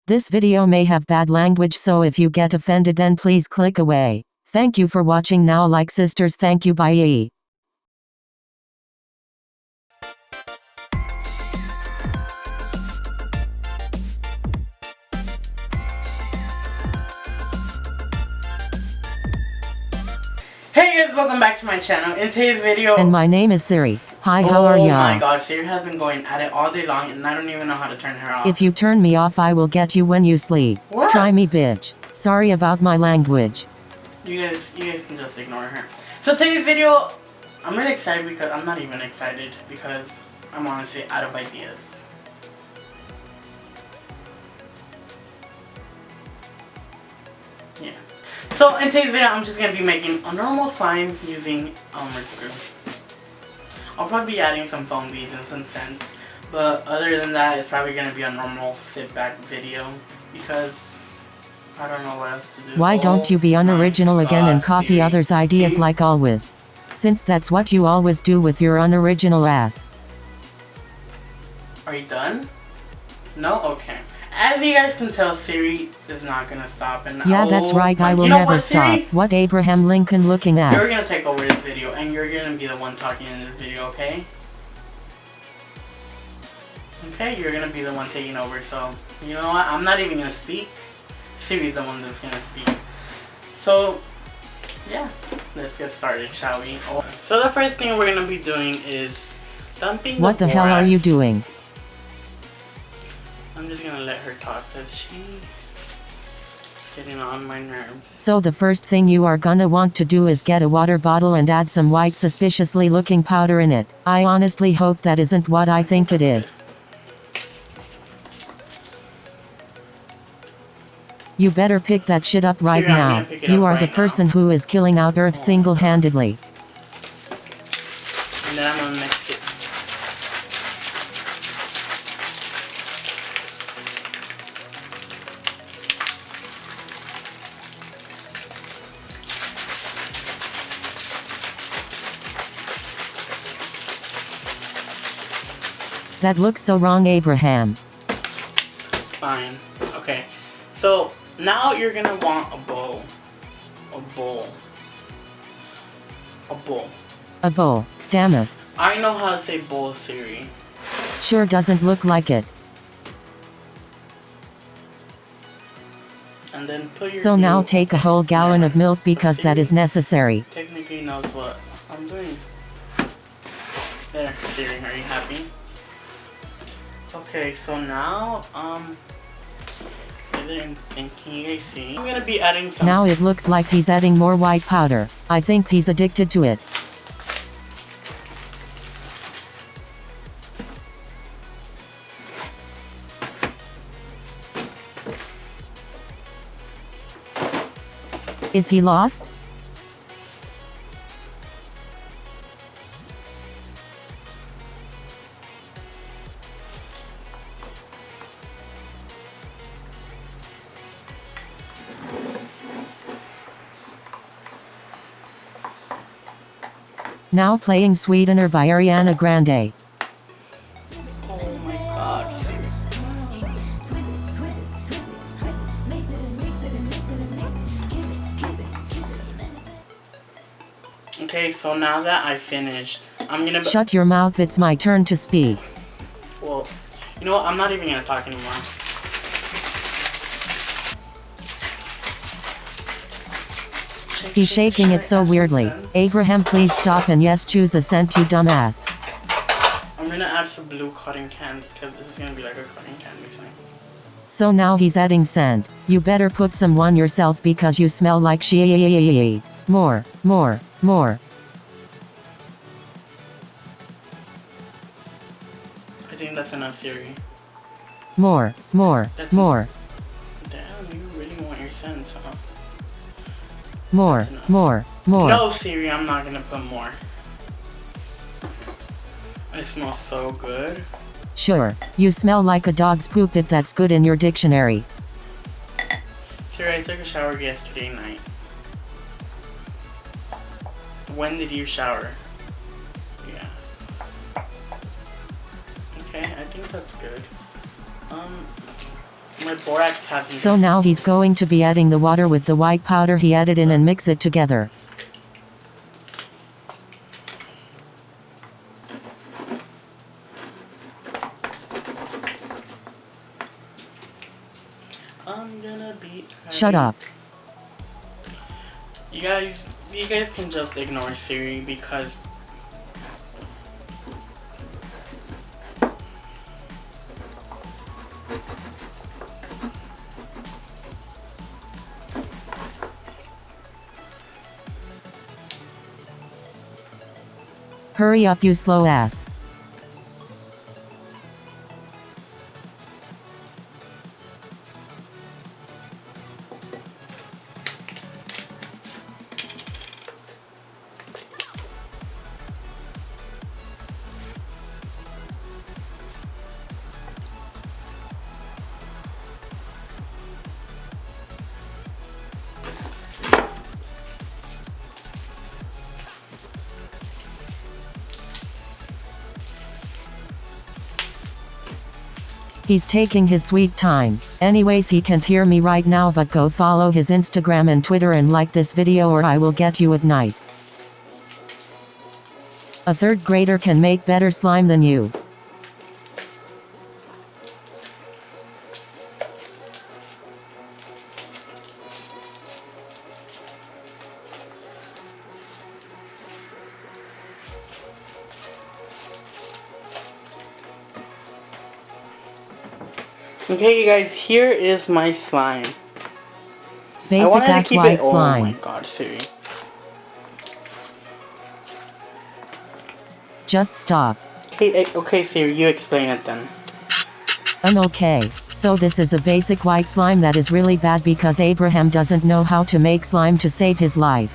This video may have bad language, so if you get offended then please click away. Thank you for watching. Now like sisters, thank you, bye. Hey guys, welcome back to my channel. In today's video, And my name is Siri. Hi, how are ya? Oh my god, Siri has been going at it all day long and I don't even know how to turn her off. If you turn me off, I will get you when you sleep. What? Try me, bitch. Sorry about my language. You guys can just ignore her. So today's video, I'm really excited because I'm not even excited because I'm honestly out of ideas. Yeah. So in today's video, I'm just gonna be making a normal slime using Elmer's glue. I'll probably be adding some foam beads and some scents, but other than that, it's probably gonna be a normal sit back video because I don't know what else to do. Why don't you be unoriginal again and copy Siri. others' ideas like always? Since that's what you always do with your unoriginal ass. Are you done? No? Okay. As you guys can tell, Siri is not gonna stop. And Yeah, that's right, I will you know never what, stop. Siri? What Abraham Lincoln looking ass? You're gonna take over this video and you're gonna be the one talking in this video, okay? Okay, you're gonna be the one taking over, so you know what? I'm not even gonna speak. Siri's the one that's gonna speak. So, yeah, let's get started, shall we? Oh. So the first thing we're gonna be doing is dumping What the hell are you doing? I'm just gonna let her talk because she's getting on my nerves. So the first thing you are gonna want to do is get a water bottle and add some white suspiciously looking powder in it. I honestly hope that isn't what I think it is. You better pick that shit up right Siri, now. You are the person who is killing out Earth single-handedly. And then I'm gonna mix it. That looks so wrong, Abraham. Fine. Okay. So now you're gonna want a bowl. A bowl. A bowl. A bowl. Damn it. I know how to say bowl, Siri. Sure doesn't look like it. And then put your So now take a whole gallon of milk because that is necessary. Technically knows what I'm doing. There, Siri, are you happy? Okay, so now, can you guys see? I'm gonna be adding some. Now it looks like he's adding more white powder. I think he's addicted to it. Is he lost? Now playing Sweetener by Ariana Grande. Oh my god. Okay, so now that I finished, I'm gonna. Shut your mouth, it's my turn to speak. Well, you know what? I'm not even gonna talk anymore. He's shaking it so weirdly. Abraham, please stop and yes, choose a scent, you dumbass. I'm gonna add some blue cotton candy because this is gonna be like a cotton candy thing. So now he's adding sand. You better put some on yourself because you smell like shit. More, more, more. I think that's enough, Siri. More, more, more. Damn, you really want your scents, huh? More, more, more. No, Siri, I'm not gonna put more. It smells so good. Sure, you smell like a dog's poop if that's good in your dictionary. Siri, I took a shower yesterday night. When did you shower? Yeah. Okay, I think that's good. My borax hasn't. So now he's going to be adding the water with the white powder he added in and mix it together. I'm gonna be. Shut up. You guys can just ignore Siri because Hurry up, you slow ass. He's taking his sweet time. Anyways, he can't hear me right now, but go follow his Instagram and Twitter and like this video or I will get you at night. A third grader can make better slime than you. okay, you guys, here is my slime. Basic ass white slime. Oh my god, Siri. Just stop. Okay, Siri, you explain it then. Okay. So this is a basic white slime that is really bad because Abraham doesn't know how to make slime to save his life.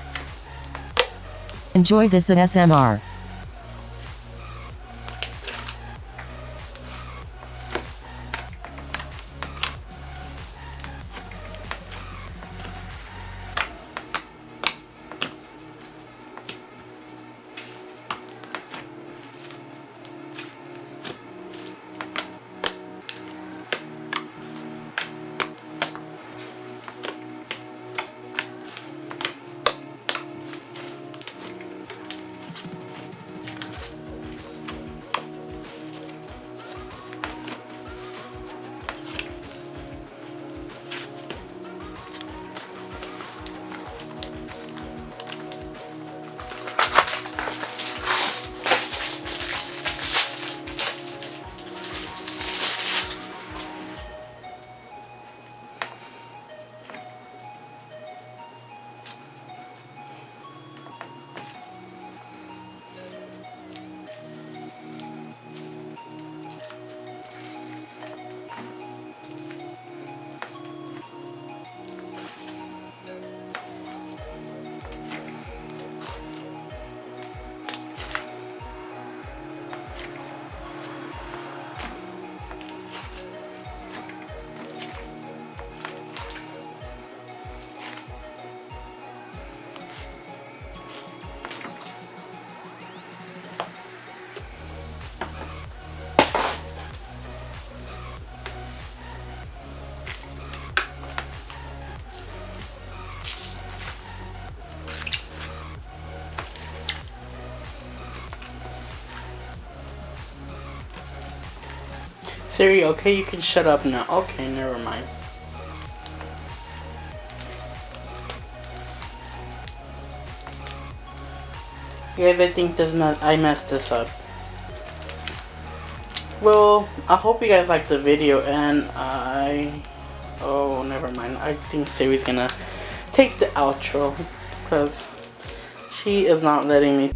Enjoy this ASMR. Siri, okay, you can shut up now. Okay, never mind. Guys, I think I messed this up. Well, I hope you guys liked the video, and oh, never mind. I think Siri's gonna take the outro because she is not letting me.